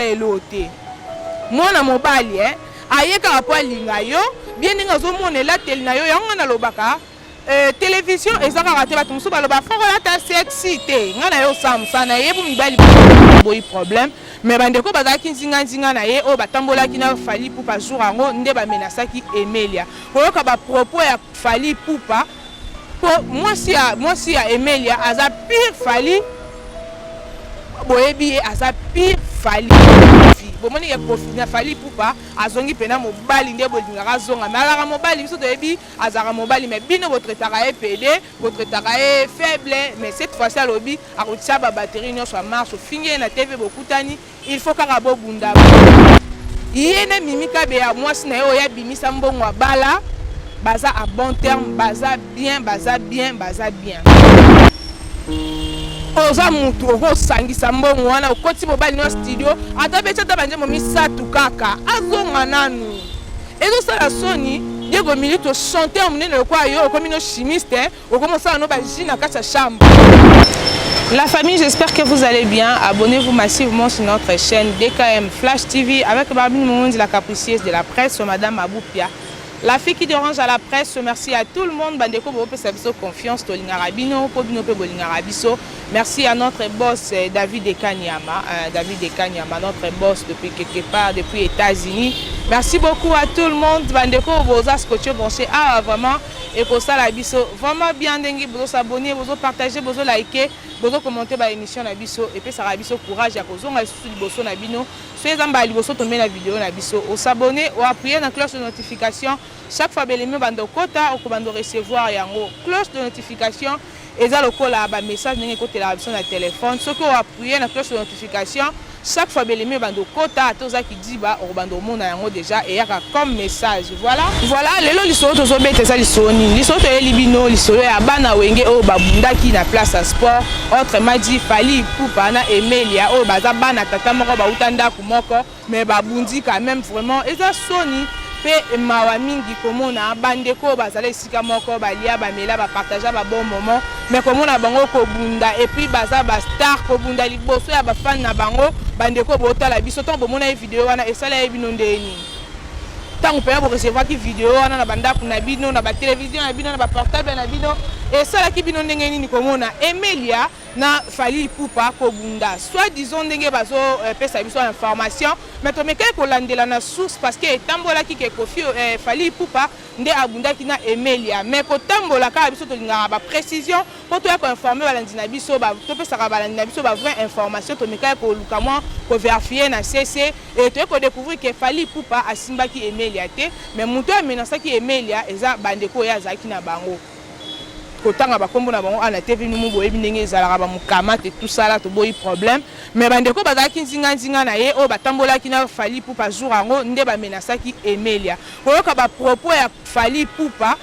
elote mwana mobali ayeka po alinga yo bien ninga zo monela tel na yo yango na lobaka télévision ezaka raté bato musu baloba fokola ta sexy te nga na yo samsa na ye bu mibali boyi problème mais bandeko bazaki nzinga na ye o batambolaki na Fally Ipupa jour ango nde bamenasaki Emelia koyoka ba propos ya Fally Ipupa po mwasi ya Emelia aza pire Fally boyebi aza pire Fally bomoni ke profil na Fally Ipupa azongi pena mobali nde bolingaka zonga malaka mobali biso toyebi azaka mobali mais bino votre taraye PD votre taraye faible mais cette fois-ci alobi akotia ba batterie nyonso marche fingi na TV bokutani il faut kaka bobunda yene mimika be ya mwasi na yo ya bimisa mbongo bala baza à bon terme baza bien oza mutu okosangisa mbongo wana okoti mobali no studio ata becha ta banje momisatu kaka azonga nanu ezosala soni Diego Milito chanter omunene lokwa yo okomi no chimiste okomosala no baji na kati ya chambre. La famille, j'espère que vous allez bien. Abonnez-vous massivement sur notre chaîne DKM Flash TV avec Barbine Moumondi, la capricieuse de la presse, Madame Aboupia. La fille qui dérange à la presse, merci à tout le monde. Bandeko Bope Sabiso confiance, Tolinga Rabino, Pobino Bolinga Rabiso. Merci à notre boss David Ekanyama. David Ekanyama, notre boss depuis quelque part, depuis États-Unis. Merci beaucoup à tout le monde. Bandeko Boza Scotché Bonché. Ah, vraiment. Et pour ça, la biso, vraiment bien dengue. Vous s'abonner, vous partager, vous liker, vous commenter l'émission la biso. Et puis ça va biso courage. À cause on a sous le bosso na bino. Soyez en bas, vous tomber la vidéo na biso. Vous s'abonner ou appuyer la cloche de notification. Chaque fois que vous bando kota, vous pouvez recevoir yango cloche de notification. Et ça, le message n'est côté la option de téléphone. Ce que vous appuyez la cloche de notification. Chaque fois que vous bando kota, tout ça qui dit bah, vous bando mon yango déjà et y a comme message. Voilà. Les lots ils sont tous obéis ça ils sont ni. Ils sont les libino, ils sont à bana wenge au babunda qui na place à sport. Autrement dit Fally Ipupa na Emelia au baza bana tata moko ba utanda kumoko mais babundi quand même vraiment. Et ça soni. Pe mawa mingi komona bandeko bazala esika moko balia bamela ba partager ba bon moment mais komona bango ko bunda et puis baza ba star ko bunda liboso ya ba fan na bango bandeko botala biso ton bomona e vidéo wana esala e bino ndeni tant pe bo recevoir ki vidéo wana na banda na bino na ba télévision na bino na ba portable na bino esala ki bino ndenge nini komona Emelia na Fally Ipupa ko bunda soit disons ndenge bazo pesa biso information mais to meka ko landela na source parce que tambola ki ke kofi Fally Ipupa nde abunda ki na Emelia mais ko tambola ka biso to linga ba précision pour to ko informer balandi na biso ba to pesa ka balandi na biso ba vraie information to meka ko luka moi ko vérifier na CC et to ko découvrir que Fally Ipupa asimba ki Emelia te mais muto amenasa ki Emelia eza bandeko ya zaki na bango kotanga bakombo na bango ana TV numu boyebi ndenge ezalaka ba mukamate tout ça là to boyi problème mais bandeko bazaki nzinga na ye o batambolaki na Fally Ipupa jour ango nde bamenasaki Emelia koyoka ba propos ya Fally Ipupa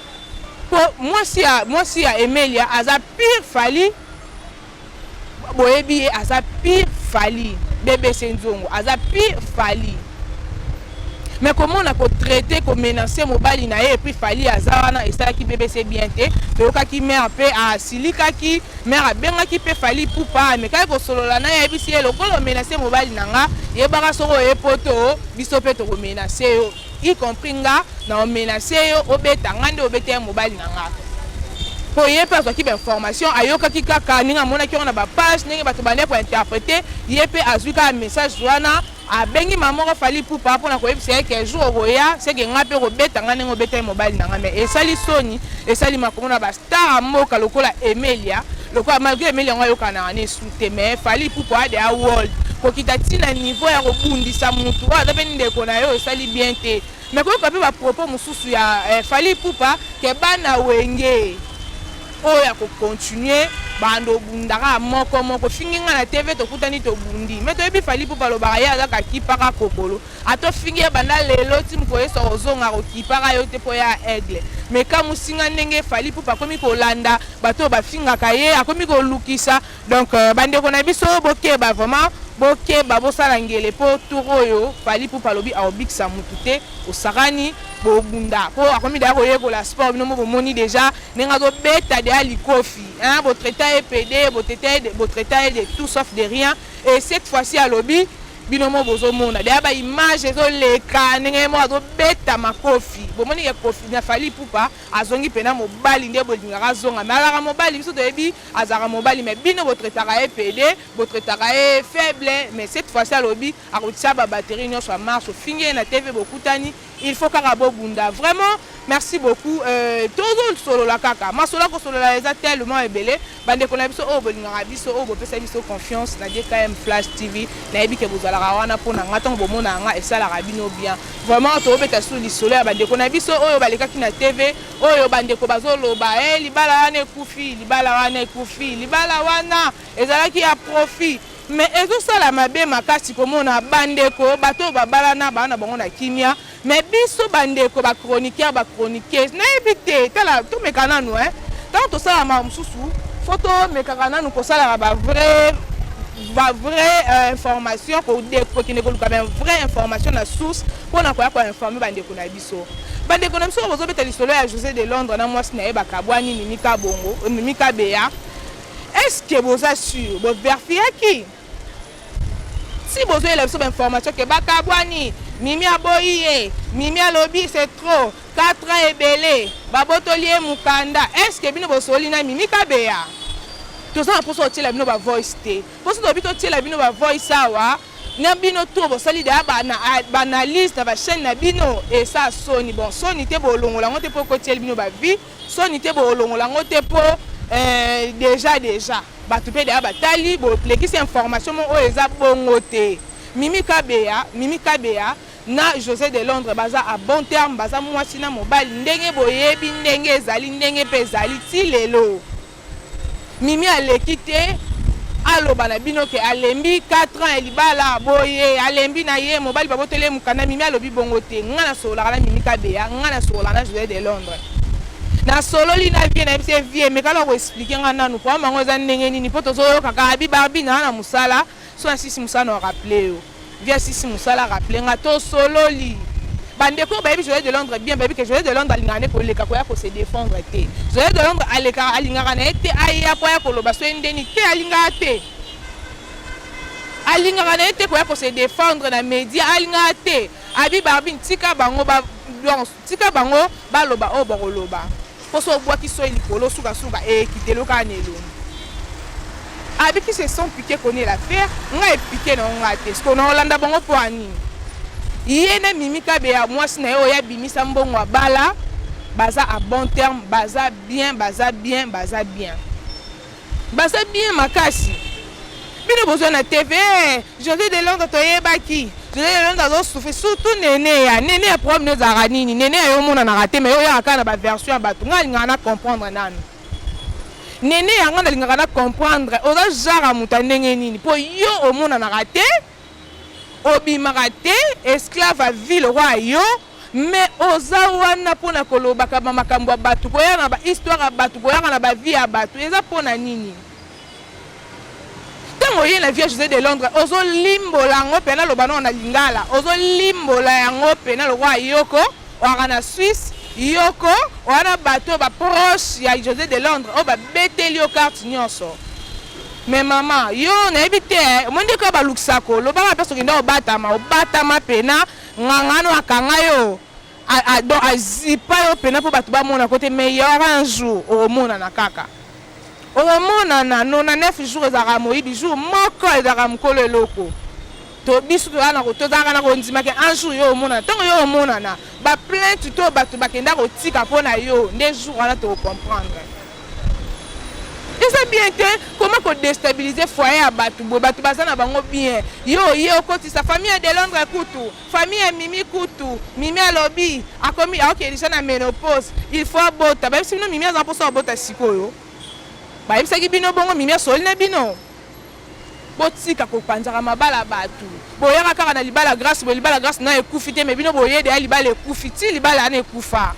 po mwasi ya Emelia aza pire Fally boyebi aza pire Fally bébé Senzongo aza pire Fally. Mais comment on a traité, comme menacer mobile na et puis Fally azana et ça qui bébé c'est bien té toka ki mère pe a silika ki mère benga ki pe Fally Ipupa mais quand ko solo la na ya bisi le ko menacer mobile nanga ye bara soro e poto biso pe to menacer y compris nga na menacer yo obeta ngande obeta mobile nanga pour y personne qui information ayoka ki kaka ninga mona ki on a ba page ninga bato bande pour interpréter yep azuka message wana a bengi maman Fally Ipupa pour na ko yebisa ke jour roya c'est que ngape ko beta ngane ngo beta mobile nanga mais et sali soni et sali makomona ba star moka lokola Emelia lokola malgré Emelia ngo yoka na ne soute mais Fally Ipupa de a world ko kitati na niveau ya ko bundisa mutu wa da beni ndeko na yo sali bien te mais ko kape ba propos mususu ya Fally Ipupa ke bana wenge oya ko continuer bando bundaka moko finginga na TV to kutani to bundi mais to yebi Fally Ipupa lo baraya za ka kipaka kokolo ato fingi banda lelo tim ko eso ozonga ko kipaka yo te po ya aigle mais ka musinga ndenge Fally Ipupa komi ko landa bato ba finga ka ye akomi ko lukisa donc bande ko na biso boke ba vraiment boke ba bosala ngele po turoyo Fally Ipupa lobi a obiksa mutute osakani bo bunda po akomi da ko yeko la sport bino mo moni déjà nenga zo beta de alikofi hein votre état est PD votre état de tout sauf de rien et cette fois-ci à lobby binomo bozomona deya baimage ezoleka ndenge mo azobeta makofi bomoni ye kofi na fali pupa azongi pena mobali nde bolingaka azonga me alaka mobali biso toyebi azalaka mobali me bino botretaka ye pede botretaka ye faible mais cette fois-ci alobi akotia babatterie nyonso amarche ofingi ye na tv bokutani il faut kaka bobunda vraiment merci beaucoup tozosolola kaka masolo akosolola eza tellement ebele bandeko na biso oyo bolingaka biso oyo bopesa biso confiance na DKM Flash TV nayebi ke bozalaka wana mpona nga ntango bomona nga esalaka bino bien vraiment tobeta so lisolo ya bandeko na biso oyo balekaki na tv oyo bandeko bazoloba libala wana ekufi libala wana ekufi libala wana ezalaki ya profit mais ezosala mabe makasi komona bandeko bato babalana bana bango na kimia mais biso bandeko bachroniqueuse nayebi te tala tomeka nanu ntango tosala mosusu fo tomekaka nanu kosalaka bavrai information kokende koluka bavrai information na source mpona koya koinforme bandeko na biso oyo bozobeta lisolo ya José de Londres na mwasi na ye bakabwani Mimi Kabeya estce boza sur boverfiaki si bozoyela biso bainformation ke bakabwani Mimi aboyi ye Mimi alobi c'est trop 4 ans ebele babotoli ye mukanda estce bino bosoli na Mimi Kabeya toza na poso otiela bino bavoice te poso tobi totiela bino bavoice awa na bino to bosali deya baanalyse na bachaîne na bino esa soni bon soni te bolongola yango te mpo kotieli bino bavi soni te bolongola yango te mpo déjà bato mpe deya batali bolekisi information mo oyo eza bongo te Mimi Kabeya na José de Londres baza à bon terme baza mwasi na mobali ndenge boyebi ndenge ezali ndenge mpe ezali ti lelo Mimi aleki te aloba na bino ke alembi 4 ans elibala boye alembi na ye mobali babotele mukanda Mimi alobi bongo te nga na solaka na Mimi Kabeya nga na solaka na José de Londres na sololi na vie na bise vie mekala ko expliquer nga nanu kwa mango eza ndenge nini po tozoyoka ka bibarbi na musala so na sisi musala na rappeler yo via sisi musala rappeler nga to sololi bandeko bayebi José de Londres bien bayebi que José de Londres alingaka ne koleka koya ko se défendre te José de Londres alingaka na ye te aya koya koloba so endeni te alingaka na ye te koya ko se défendre na média alingaka te abi barbi tika bango baloba oyo bakoloba poso obwaki so likolo sukasuka ekitelo kaka na elongi abiki se sont piqué connaît l'affaire nga epiqué na nga te parce qu'on olanda bango po ani ye na Mimi Kabeya mwasi na ye oyo abimisa mbongo abala baza à bon terme baza bien makasi bino bozwa na TV José de Londres toyebaki José de Londres azosouffrir surtout nene ya problème ezalaka nini nene ya yo monanaka te mais oyo yaka na baversion ya bato nga alingaka na comprendre nanu nene yango nalingaka na comprendre oza genre moto ndenge nini mpo yo omonanaka te obimaka te esclave a ville roi yo mais oza wana mpona kolobaka bamakambo ya bato koyaka na bahistoire ya bato koyaka na bavie ya bato eza mpona nini ntango oye na vie José de Londres ozolimbola yango mpe naloba nao na lingala ozolimbola yango mpe nalokwa yoko oaka na Suisse yoko wana bato baproche ya José de Londres oyo babeteli yo carte nyonso mais mama yo nayebi te omondi ko balukisa kolobaka mpe soki nde obatama pena ngangano akanga yo azipa yo pena mpo bato bamona kote meilleur un jour okomonana kaka okomonana 99 jours ezalaka moyibi jour moko ezalaka mokolo eloko to biso tozalaka na kondimaki un jour yo omonana ntango yo omonana baplainte to bato bakenda kotika mpo na yo nde jour wana tokocomprendre eza bien te koma kodestabilize foyer ya bato boye bato baza na bango bien yo ye okotisa famille ya de Londres kutu famille ya Mimi kutu Mimi alobi akomi aokelisa na ménopause il faut abota bayebisi bino Mimi aza mposa abota sikoyo bayebisaki bino bongo Mimi asoli na bino botika kopanzaka mabala bato boyaka kaka na libala grâce boye libala grâce na ekufi te me bino boyede ya libala ekufi ti libala ana ekufa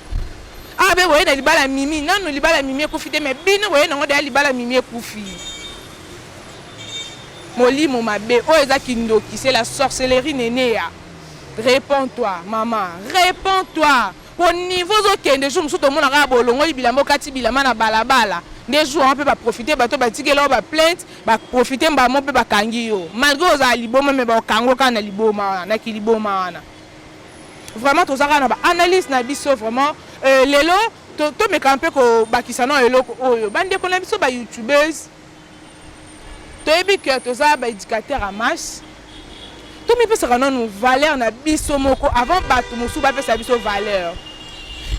abe boye na libala Mimi nanu libala Mimi ekufi te me bino boye nango deya libala Mimi ekufi molimo mabe oyo eza kindoki c'est la sorcellerie neneya réponds-toi maman réponds-toi au niveau ozokende jour mosusu tomonaka bolongoli bilamba okati bilamba na balabala des jours on peut pas profiter bato batike là ba plainte ba profiter ba mo pe ba kangi yo malgré aux aliboma mais ba kango kana liboma na kiliboma wana vraiment to zaka na ba analyse na biso vraiment lelo to me camper ko bakisana eloko oyo bande ko na biso ba youtubers to ebi que to za ba éducateur à masse to mi pesa kana no valeur na biso moko avant bato musu ba pesa biso valeur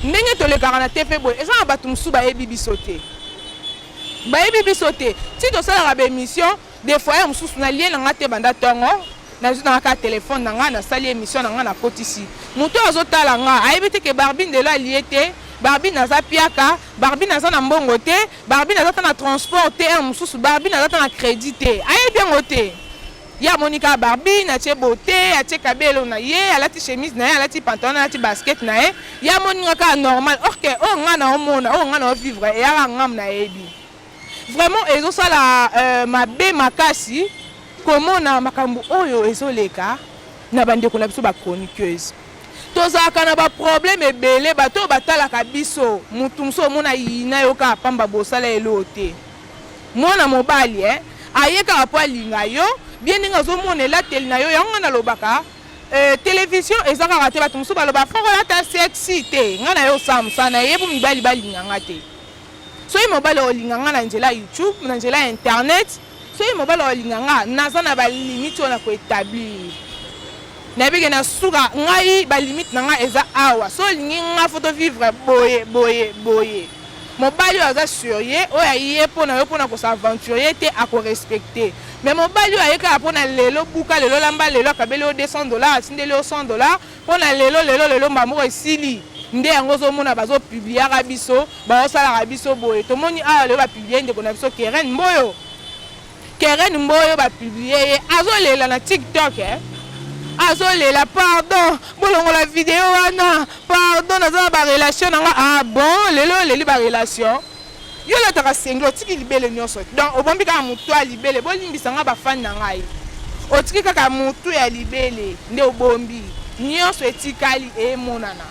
ndenge to le karana tefe boy eza bato musu ba ebi biso te ba ebi biso te ti to sala ba émission des fois musu na lien na ngate banda tongo na ka téléphone na nga na sali émission na nga na kotisi muto azotala nga ayebite ke Barbine de la liete Barbine naza piaka Barbine naza na mbongo te Barbine naza na transport te mususu Barbine naza na crédit te ayebi ngo te ya Monica Barbine atie beauté atie kabelo na ye alati chemise na ye alati pantalon alati basket na ye ya moninga ka normal orke o nga na omona o nga na vivre e ya ngam na yebi vraiment ezo sala mabe makasi komona makambo oyo ezoleka na bandeko na biso ba chroniqueuse tozaka na ba problème ebele bato batalaka biso mutu muso mona yina yoka pamba bosala elote mwana mobali ayeka apo alinga yo bien ninga zo mona la tel na yo yango na lobaka télévision ezaka rate bato muso baloba fokola ta sexy te ngana yo samsa na yebu mibali balinga ngate so yi mobali olinga ngana njela YouTube na njela internet so yi mobali olinga nga naza na ba limite ona ko établir na bige na suka ngai ba limite na nga eza awa so lingi nga photo vivre boye mobali aza sérieux oya ye pona yo pona ko s'aventurer te a ko respecter mais mobali ayeka pona lelo buka lelo lamba lelo kabelo $200 atindeli $100 pona lelo mbamo esili nde yango zo mona bazo publier ka biso ba osala ka biso boye to moni a lelo ba publier ndeko na biso Keren Mboyo ba publier azolela na TikTok azolela pardon bolongo la vidéo wana pardon naza ba relation nga ah bon lelo leli ba relation yo la taka senglo tiki libele nyonso donc obombi ka mutu a libele bolimbisa nga ba fan na ngai otiki kaka mutu ya libele nde obombi nyonso etikali emonana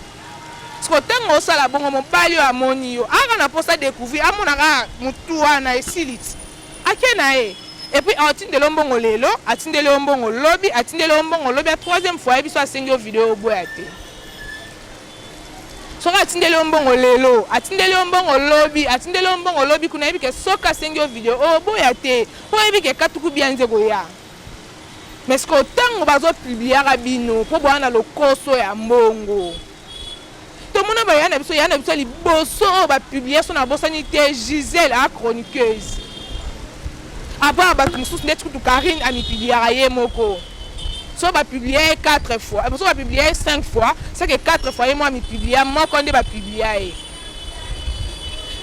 sko tango osala bongo mobali amoni yo aka na posa découvrir amonaka mutu wana esiliti akena et puis atindele mbongo lelo atindele mbongo lobi a troisième fois biso asengi vidéo boyate soka atindele mbongo lelo atindele mbongo lobi kuna yebike soka asengi vidéo boyate po yebike katuku bianze goya mais ce que tango bazo publier rabino po bwana lokoso ya mbongo to mona ba yana biso liboso ba publier son abosani te Gisèle a chroniqueuse après ba mususu net kutu Karine a publier ye moko so ba publier 4 fois so ba publier 5 fois c'est que 4 fois et moi mi publier moko nde ba publier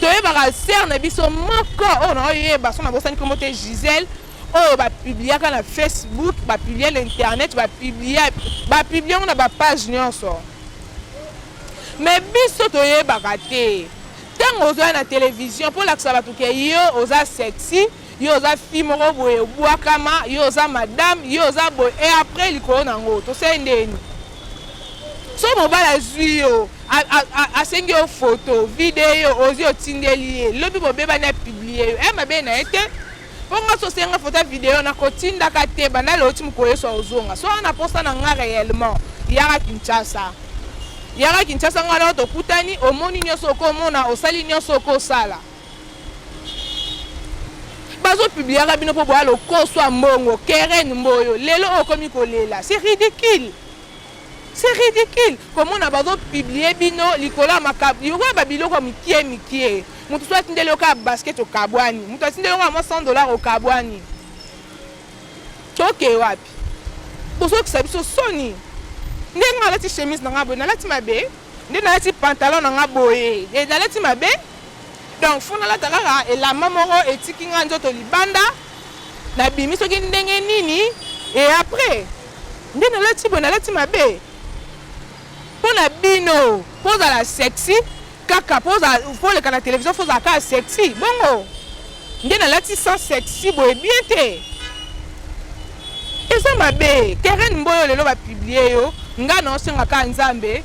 to e ba ser na biso moko on a ye ba son abosani comme te Gisèle oh ba publier na Facebook ba publier l'internet ba publier on a ba page nyonso mais biso to ye ba raté tant ozo na télévision pour l'accès ba to ke yo oza sexy yo oza fille moko boye bwakama yo oza madame yo oza boye et après likolo nango to se ndeni so mobala zwi yo asengi yo photo vidéo ozi otindeli ye lobi bobeba na publier yo mabe na ete ponga so senga photo vidéo na kotinda ka te banda lo ti mkoye so ozonga so ana posta na nga réellement yaka Kinshasa ngana to kutani omoni nyoso ko mona osali nyoso ko sala bazo publier ka bino po boa lo koso mbongo Keren Mboyo lelo okomi kolela c'est ridicule comment on a bazo publier bino likola makab yo ba biloko mikie mutu so atindele ka basket o kabwani mutu atindele ka $100 o kabwani toke wapi bozo kisabiso soni ndenga alati chemise na ngabo na lati mabe ndenga alati pantalon na ngabo na lati mabe donc fona la takaka la mamoro etiki nga nzoto libanda na bimi soki ndenge nini et après ndenga alati mabe pona bino poza la sexy kaka poza pour le canal télévision poza ka sexy bongo ndenga alati sans sexy boye bien te eza mabe Keren Mboyo lelo ba publier yo nga na osenga ka nzambe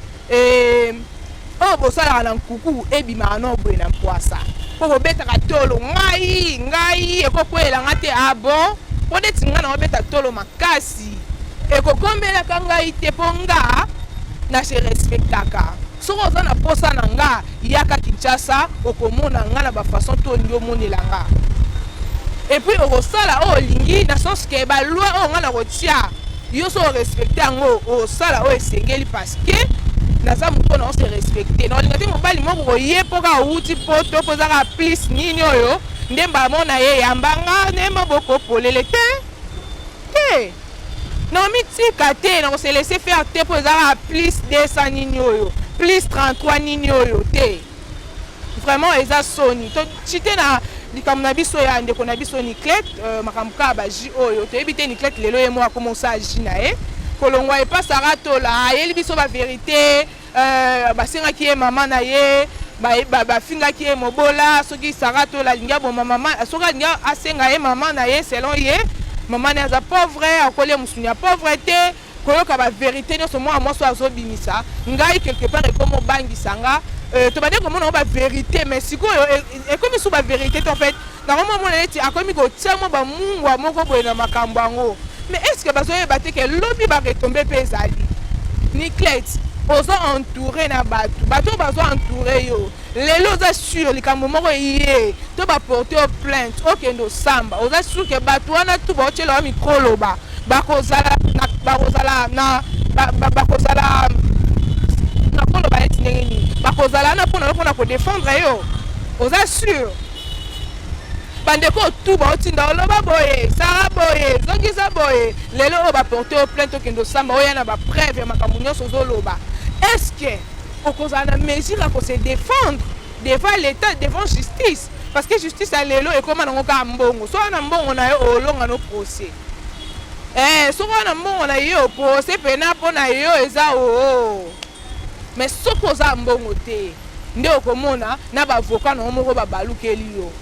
oh bosala na nkuku ebima na obwe na mpwasa ko betaka tolo ngai ekokwela ngate abo po de tinga na beta tolo makasi ekokombela ngai te ponga na se respectaka soko oza na posa na nga yaka Kinshasa okomona nga na bafaçon to ndio monela nga et puis okosala olingi na sens ke baloi oyo nga na kotia yo so respecte yango osala oyo esengeli parce que naza moto na ose respecte na olinga te mobali moko koye mpoka outi poto mpo ezaka plus nini oyo nde mbamona ye yambanga nde maboko polele te na omitika te na kose laisser faire te mpo ezaka plus 200 nini oyo plus 33 nini oyo te vraiment eza soni to chite na likambo na biso ya ndeko na biso Niclette makambo ka baji oyo toyebi te Niclette lelo ye mo akomonsa agi na ye kolongwa epasaka tola ayeli biso baverité basengaki ye mama na ye bafingaki ye mobola soki saka tola alingi aboma mama soki alingi asenga ye mama na ye selon ye mama na ye aza pauvre akoli ye mosuni ya pauvre te koyoka baverité nyonso mwana mwasi azobimisa ngai quelque part ekomi obangisa nga tobandi komona ba vérité mais sikoyo ekomi su ba vérité en fait na mama mona neti akomi kotia mo ba mungwa moko boye na makambo yango mais est-ce que bazoyeba te ke lobi baretombe mpe ezali Niclette ozo entouré na bato bazo entouré yo lelo oza sur likambo moko ye to baporte o plainte okende osamba oza sur ke bato wana tu baotyela wa mikoloba bakozala nakoloba neti ndenge nini bakozala na mpona kodefendre yo oza sûr bandeko tu baotinda oloba boye sara boye zongisa boye lelo oyo baporte o plainte okende osamba oya na bapreuve ya makambo nyonso ozoloba est-ce que okozala na mesure ya kose défendre devant l'état devant justice parce que justice ya lelo ekoma nango kaka mbongo so wana mbongo na yo olonga no procès soko wana mbongo na yo procès pena mpo na yo eza oo mais soki oza mbongo te nde okomona na bavoka nango moko babalukeli yo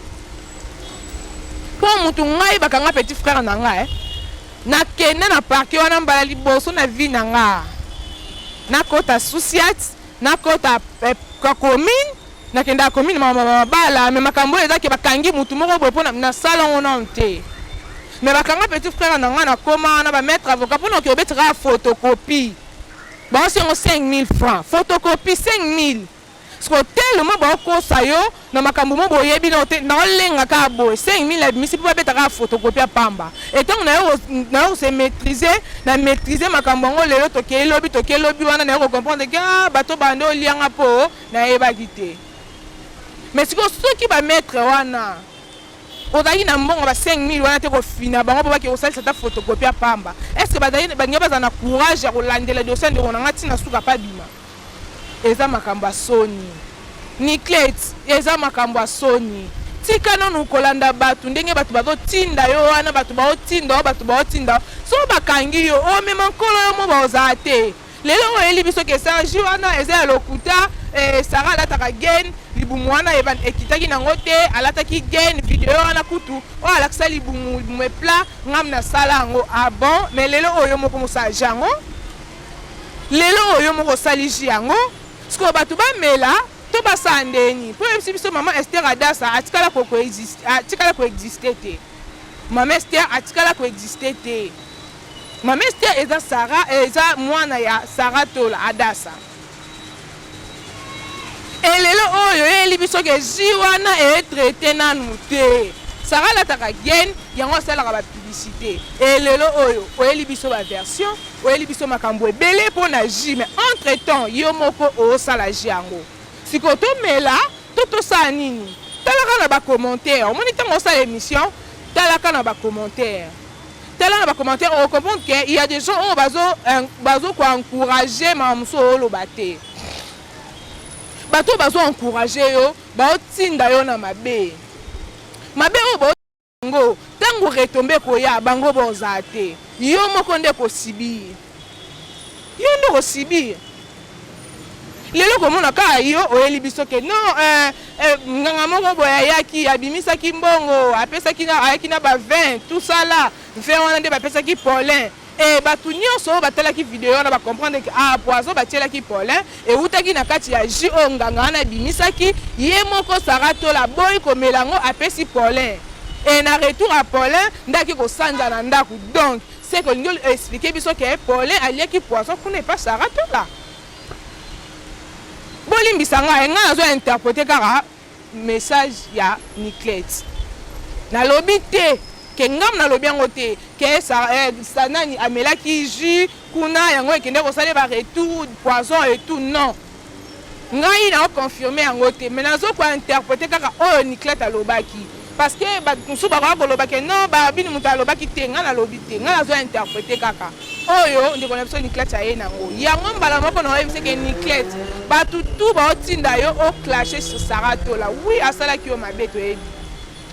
mpo mutu ngai bakanga petit frère na ngai nakende na parke wana mbala liboso na vie na nga nakota susiat nakota commune nakenda commune mabala me makambo eza ke bakangi mutu moko boye mpo na sala ngo nano te me bakanga petit frère na ngai nakoma na bametre avocat mpo na okobetaka photocopie baosengo 5000 francs photocopie 5000 siko tellement baokosa yo na makambo mo boyebi na olenga kaka boye 5000 abimisi mpo babetaka photocopie ya pamba etango na yo kose maîtriser na maîtriser makambo yango lelo tokelobi wana na yo kocomprendre ke bato bande olianga mpo nayebaki te mais siko soki bametre wana ozalaki na mbongo ba 5000 wana te kofina bango mpo bake kosalisa ta photocopie ya pamba est ce que bange baza na courage ya kolandela dossier ndeko nanga ntina suka pa bima eza makambo ya soni Niclette eza makambo ya soni tika nanu kolanda bato ndenge bato bazotinda yo wana bato baotinda so bakangi yo omema nkolo yo mo baozala te lelo oyeli biso ke sargi wana eza ya lokuta sara alataka gen libumu wana ekitaki nango te alataki gen video wana kutu oyo alakisa libumu epla ngam na sala yango bon mais lelo oyo moko mosaliji yango lelo oyo moko osaliji yango siko bato bamela to basala ndeni mpo yebisi biso mama Esther Adassa atikala koexiste te mama Esther atikala koexiste te mama Esther eza Sara eza mwana ya Sara Tola Adassa elelo oyo eyeli biso ke ji wana etraite nanu te Sara alataka gen yango asalaka bapublicité elelo oyo oyeli biso baversion oyeli biso makambo ebele mpo na ji mais entre temps yo moko osala ji yango siko tomela to tosala nini talaka na bacommentaire omoni ntango osala émission talaka na bacommentaire on comprend qu'il y a des gens qui encourager ma muso oloba te bato bazo encourager yo baotinda yo na mabe oyo bango ntango retombe koya bango boza te yo moko nde kosibir lelo komona kaka yo oyeli biso ke non nganga moko boye ayaki abimisaki mbongo ayaki na ba 20 tout ça là vin wana nde bapesaki Paulin et bato nyonso batelaki vidéo na ba comprendre que ah Poison batielaki Paulin et utaki na kati ya ji o nganga na bimisaki ye moko Saratola boy komelango apesi Paulin et na retour à Paulin ndaki ko sanja na ndaku. Donc c'est que nous expliquer biso que Paulin aliaki Poison pour ne pas Saratola bolimbisanga nga nazo interpréter kara message ya Niclette na lobby te ke ngam na lobby yango te ke sa nani amelaki jus kuna yango ekende kosala ba retour Poison et tout non ngai na confirmer yango te mais nazo ko interpréter kaka oyo Niclette alobaki parce que ba kusu ba ko lobaki non ba bini muta alobaki te nga na lobby te nga nazo interpréter kaka oyo ndiko na biso Niclette aye nango yango mbala moko na oyo ke Niclette ba tutu ba otinda yo o clasher sur Saratola oui asala ki yo mabe to ebi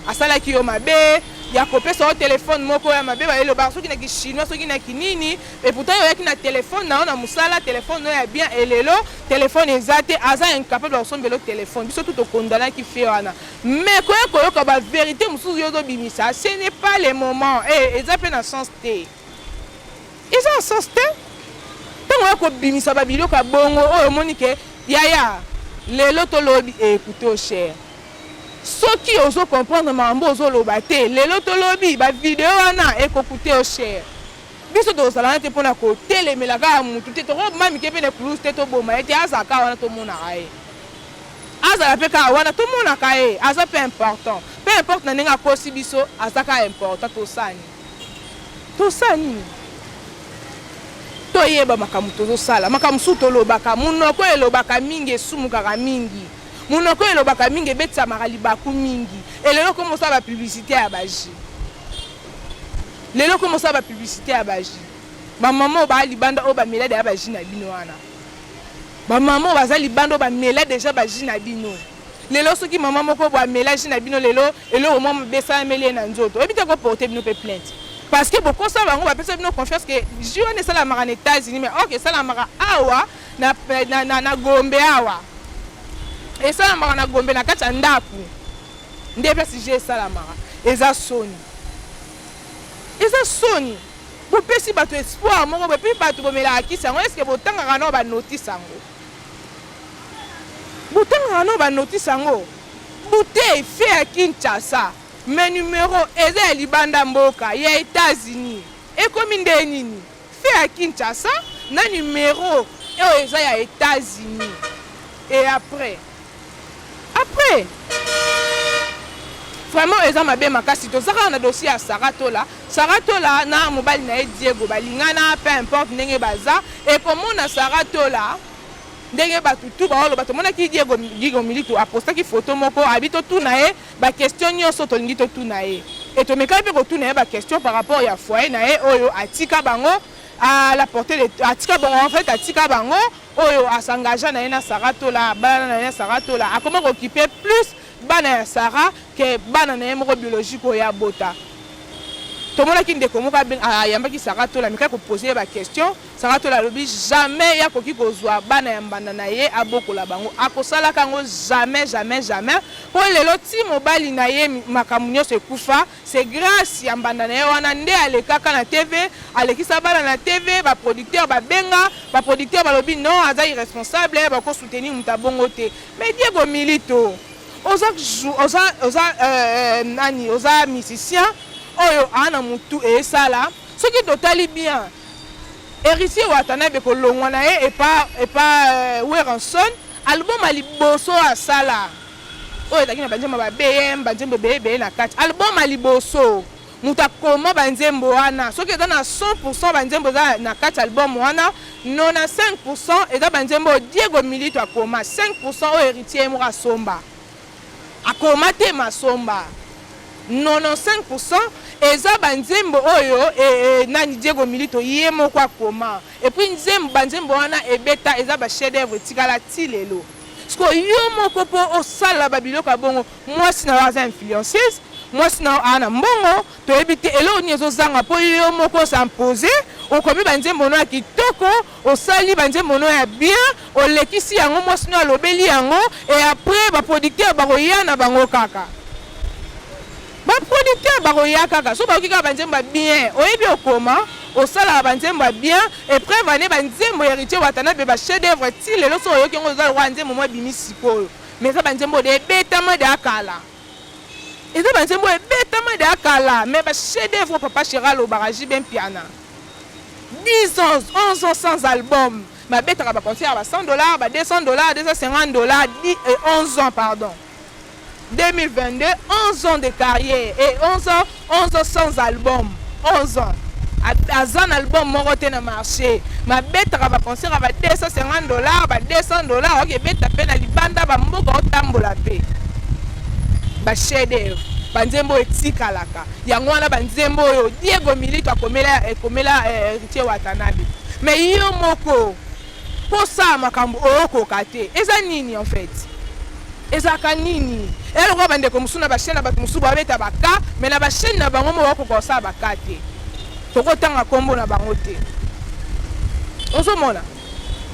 asala ki yo mabe ya kopesa o téléphone moko ya mabe ba elo ba soki na ki chinois soki na ki nini et pourtant yo yaki na téléphone na musala téléphone ya bien elelo téléphone ezate aza incapable de sombelo téléphone biso tout condamné ki fait wana mais koyo ka ba vérité mususu yo do bimisa ce n'est pas le moment ezape na sens te ils ont sens te tango ko bimisa ba biloko ka bongo oyo monike yaya lelo to lobi écoutez au cher soki ozo comprendre mambo ozo loba te lelo to lobi ba vidéo wana ekokuté au cher biso to sala te pona ko telemela ka mutu te to mami ke pene plus te to boma ete azaka wana to mona kae azala pe ka wana to mona kae aza peu importe na ninga kosi biso azaka important to sani to yeba makamu to sala makamu su to lobaka munoko elobaka mingi esumukaka mingi munoko elobaka mingi betsa makalibaku mingi elelo komo sa ba publicité ya baji lelo komo sa ba publicité ya baji ba maman ba libanda o ba melade ya baji na bino wana ba maman ba za libanda o ba melade déjà baji na bino lelo soki maman moko ba melage na bino lelo elo mo besa mele na nzoto ebite ko porter bino pe plainte parce que beaucoup ça bango ba pesa bino confiance que je ne sala mara na États-Unis mais OK sala mara awa na Gombe awa et sala mara na Gombe na kati ndaku ndebe si je sala mara eza soni bo pesi bato espoir moko bo pe bato bo mela akisa ngo est-ce que bo tanga kana ba notice ango bo tanga kana ba notice ango bouteille fait à Kinshasa mais numéro eza libanda mboka ya États-Unis et comme ndenini fait à Kinshasa na numéro eza ya États-Unis et après vraiment eza mabe makasi to saka na dossier ya Saratola na mobali na Diego balingana peu importe ndenge baza et comment na Saratola ndenge batutu baolo bato mona ki Diego Milito apostaki photo moko habito tout na e ba question nyonso to lingi to tout na e et to meka pe ko tout na e ba question par rapport ya foyer na e oyo atika bango à la portée de atika bango en fait atika bango oyo asengagea na e na Saratola bana na Saratola a comment occuper plus bana ya Sara ke bana na moko biologique oya bota to mona ki ndeko moko yambaki Saratola meka ko poser ba question Saratola lobi jamais ya koki kozwa bana ya mbanda na ye abokola bango akosala kango jamais pour lelo ti mobali na ye makamunyo se kufa c'est grâce ya mbanda na ye wana nde alekaka na TV alekisa bana na TV ba producteur ba benga ba producteur ba lobi non aza irresponsable ba ko soutenir mutabongo te mais Diego Milito oza musicien oyo ana mutu e sala soki totali bien héritier Watanabe ko longwa na e pas Weranson album aliboso asala oyo takina banjemba ba BM banjemba bebe na kati album aliboso muta koma banjembo wana soki eza na 100% banjembo za na kati album wana 95% eza banjembo Diego Milito akoma 5% oyo héritier mo asomba akoma te masomba 95% eza banzembo oyo nani Diego Milito ye moko akoma et puis banzembo wana ebeta eza ba chef d'œuvre tikala ti lelo sko yo moko po osala babiloko bongo mwasi na waza influenceuse mwasi na ana mbongo to ebite elo ni ezozanga po yo moko s'imposer okomi banzembo no ya kitoko osali banzembo no ya bien olekisi yango mwasi no alobeli yango et après ba producteur bakoya na bango kaka ba producteur bakoya kaka so bakoki kaka banzembo bien oyebi okoma au sala banzembo bien et prévane banzembo héritier Watanabe ba chef d'œuvre ti lelo so yoki ngo za roi nzembo mo bimisi ko mais ça banzembo de betama de akala et ça banzembo de betama de akala mais ba chef d'œuvre papa Chiralo baraji ben piana 10 ans 11 ans sans album ma bête va concert à $100 ba $200 $250 10 et 11 ans pardon 2022 11 ans de carrière et 11 ans sans album 11 ans à un album moroté na marché ma bête va concert à $250 ba $200 ok bête peine à libanda ba mboka otambola pe ba chef d'œuvre banzembo etikalaka yango wana banzembo oyo Diego Milito akomela héritier Watanabe mais yo moko posa makambo okoka te eza nini en fait ezaka nini eloko bandeko musuna ba chaîne ba musubu abeta baka mais na ba chaîne na bango mo okokosa baka te tokotanga kombo na bango te ozomona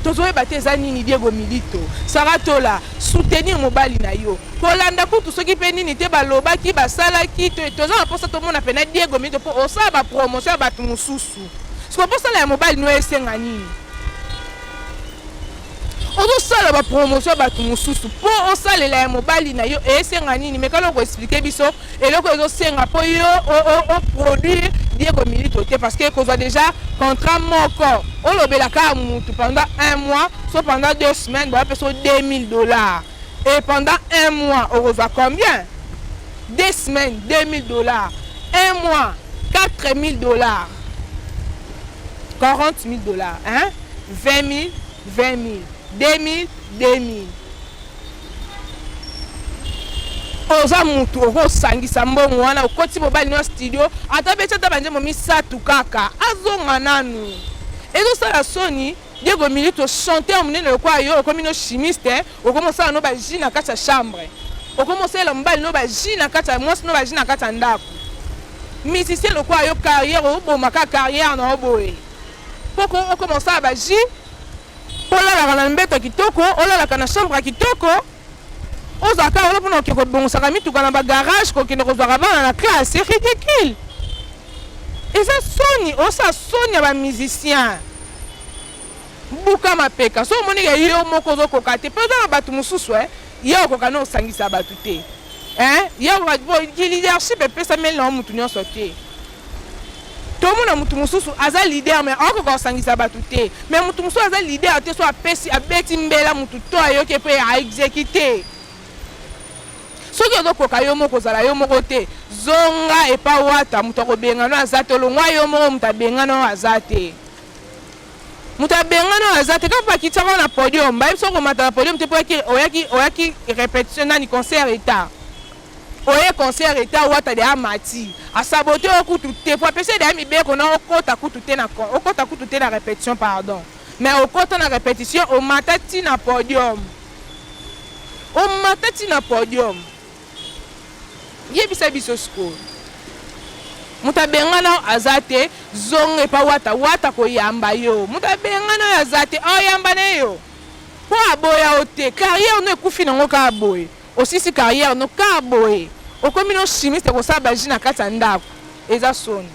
tozoyeba te eza nini Diego Milito saratola soutenir mobali na yo kolanda kutu soki mpe nini te balobaki basalaki toza na mposa tomona pena Diego Milito mpo osala bapromotion ya bato mosusu siko mposala ya mobali no esenga nini ozosala bapromotion ya bato mosusu mpo osalela ya mobali na yo esenga nini me kala koexplike biso eloko ezosenga mpo yo oproduire Diego Milito te parce que kozwa déjà contrat moko olobelaka mutu pendant 1 mois soit pendant 2 semaines ba peso $2000 et pendant 1 mois on reçoit combien 2 semaines $2000 1 mois $4000 $40,000 hein 20 000 20 000 oza mutu okosangisa mbongo wana okoti mobali no studio ata beti ata banzembo misatu kaka azonga nanu ezosala soni Diego Milito chanteur monene lokwa yo okomi no chimiste okomosala no baji na kati ya chambre okomosala mobali no baji na kati ya mwasi no baji na kati ya ndako musicien lokwa yo carrière obomaka carrière na oboye poko okomosala baji olalaka na mbeto kitoko olalaka na chambre kitoko ozaka olo pona okeko bongosaka mituka na bagarage kokende kozwaka bana na classe c'est ridicule eza soni osa soni ya bamusicien buka mapeka so omonike yo moko ozokoka te mpe oza na bato mosusu ye okoka na osangisa bato te ye leadership epesameli na mutu nyonso te tomona mutu mosusu aza leader mais akoka osangisa bato te mais mutu mosusu aza leader te so apesi abeti mbela mutu to ayoki mpe aexécute soki ozokoka yo moko ozala yo moko te zonga epa wata mutu akobengano aza te olongwa yo moko mutu abengano aza te mutu abengano aza te kapa bakitiaka na podium bayebi so komata na podium te mpo oyaki répétition nani concert état oye concert état wata de amati asabote okutu te po apesi de mibeko na okota kutu te na répétition pardon mais okota na répétition omata ti na podium yebisa biso siko mutu abengana aza te zonga epa wata koyamba yo mutu abengana aza te oyamba na yo mpo aboya o te carrière no ekufi nango ka aboye osisi carrière no ka aboye okomi no chimiste kosala baji na kati ya ndako eza soni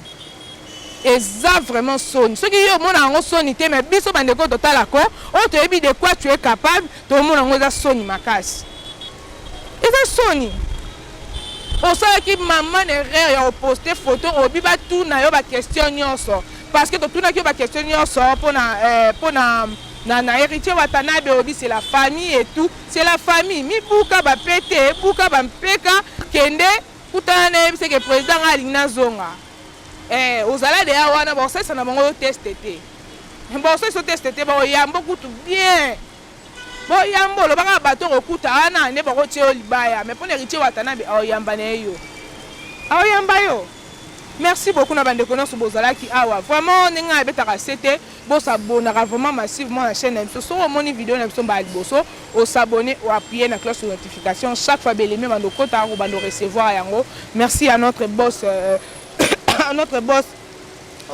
eza vraiment soni soki yo omona yango soni te mais biso bandeko totalako oyo toyebi de quoi tu es capable tomona yango eza soni makasi eza soni osalaki mama na erreur ya oposte photo obi batuna yo baquestion nyonso parce que totunaki yo baquestion nyonso na héritier Watanabe obi c'est la famille et tout c'est la famille mibuka bapete buka bampeka kende kutana na yebise ke président nga alingi na zonga ozala deya wana baosalisa na bango teste te baosalisa teste te baoyamba kutu bien boyamba olobaka bato kokuta wana nde bakotia yo libaya mais mpona héritier Watanabe aoyamba na ye yo aoyamba yo merci beaucoup na bandeko nyonso bozalaki awa vraiment ndenge abetaka se te bosabonaka vraiment massivement na chaîne na biso soki omoni video na biso mbala liboso osabone oappuye na cloche de notification chaque fois belemi bando kotaka ko bando recevoir yango merci à notre boss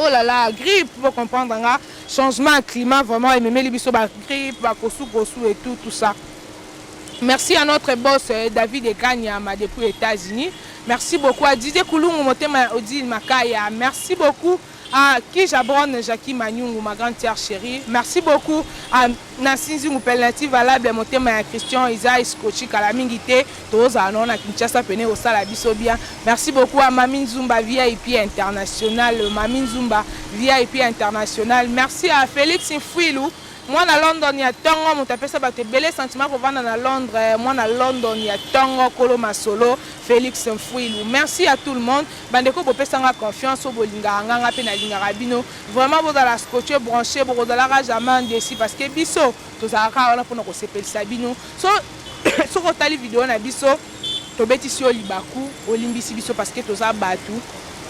oh là là grippe pour comprendre nga changement climat vraiment ememeli biso ba grippe ba kosu et tout ça. Merci à notre boss David Ekanyama depuis les États-Unis. Merci beaucoup à Didier Koulou Motema Odile Makaya. Merci beaucoup à qui j'abonne Jackie Manyungu, ma grande sœur chérie. Merci beaucoup à Nancy Zungupelati Valable, Motema et Christian Isa Iskochi Kalamingite, Toza Anona Kinshasa Pene au Salabiso bien. Merci beaucoup à Mamine Zumba VIP International, Mamine Zumba VIP International. Merci à Félix Infouilou. Moi, à London, il y a Tongo, mon tapé ça battait belé sentiment pour vendre à Londres. Moi, à London, il y a Tongo, Kolo Masolo, Félix Mfouilou. Merci à tout le monde. Bandeko, vous pouvez avoir confiance au Bolinga, Nganga, Penalinga Rabino. Vraiment, vous allez scotcher, brancher, vous allez jamais décis parce que Bisso, tout ça, on a pour nous s'appeler Sabino. So, sur votre vidéo, on a Bisso, tu bêtes ici au Libaku, au Limbisi Bisso parce que tout ça battu.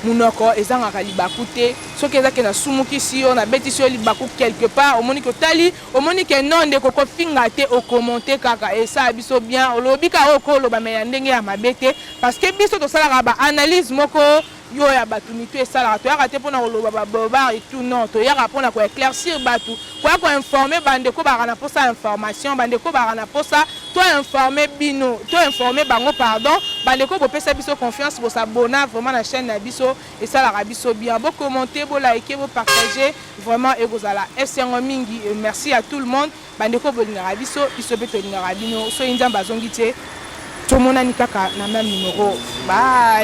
Munoko ezanga libaku te soki ezaki na sumuki si on a beti sur libaku quelque part au moni ko tali au moni ke non de ko finga te au commenter kaka et ça biso bien o lobi ka oko lo ba me ndenge ya mabete parce que biso to sala ba analyse moko yo ya batu ni to sala to ya te pona ko lo ba boba et tout non to ya pona ko éclaircir batu ko informer bande ko ba na posa information bande ko ba na posa to informer bino to informer bango pardon bande ko bo pesa biso confiance pour s'abonner vraiment la chaîne na biso et ça la rabiso bien beau commenter beau liker beau partager vraiment et vous ala esengo mingi merci à tout le monde bande ko bolinga rabiso biso beto linga rabino so inza bazongi te to mona ni kaka na même numéro bye.